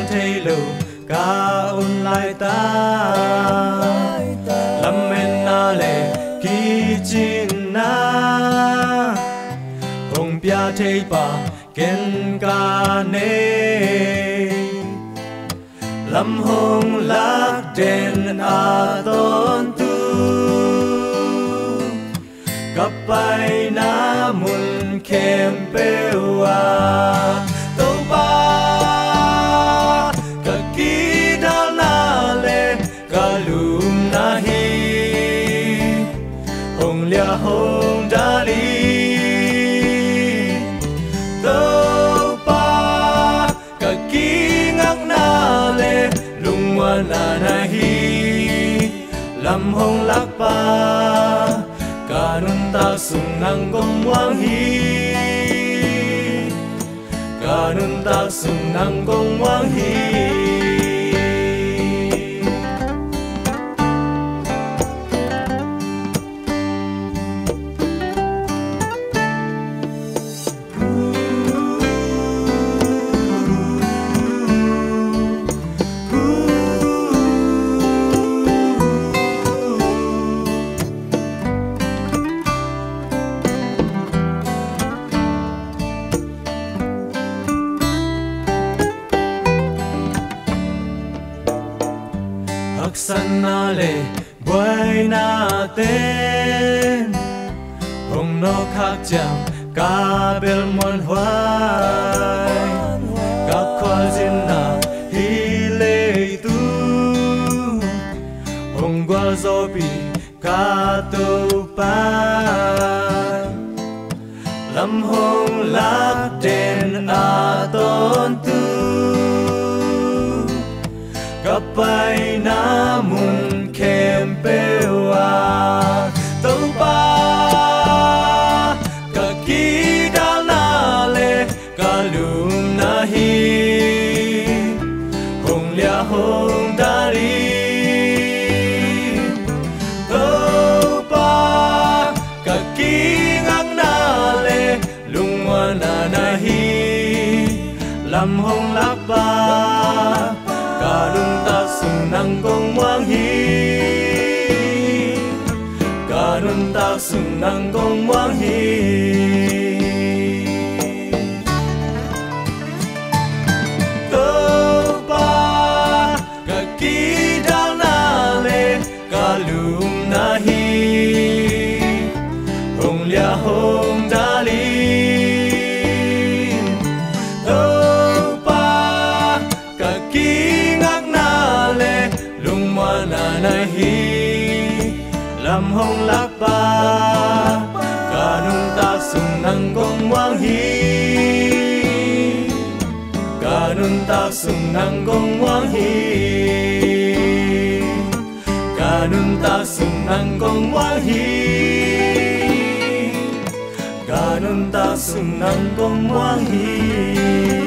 thấy lù ca ôn lại ta lâm men na lệ kỳ chín na hồng bia thấy bà kén ca nê lâm hồng lạc đèn a tôn tu gặp bay na mun kem bewa tâu ba cả kỳ đào na lệ cả lùm na hi hồng lia hồng đa li tâu ba cả kỳ ngắc na lệ lùng hoa na hi lâm hồng lạc ba cả nun ta sung nang gong wang hi cả nun ta sung nang gong wang hi san na lệ bơi na tên hồng nô khác chàng ca bel mon hoài các khoa duyên na hi lệ tu hồng qua gió bị ca tu pan lâm hồng lạc đèn a tôn tu gặp bay na mun kem bewa tâu ba cả kỳ đào na lệ cả lùm na hi hồng lia hồng đa li tâu ba cả kỳ ngắc na lệ lùng hoa na hi lâm hồng lạc ba cả nun ta sung nang gong wang hi cả nun ta sung nang gong wang hi tâu ba cả kỳ đào na lệ cả lùm na hi hồng lia hồng đa li tâu ba cả kỳ na hi lâm hồng lạc ba cả nun ta sung nang gong wang hi cả nun ta sung nang gong wang hi cả nun ta sung nang gong wang hi cả nun ta sung nang gong wang hi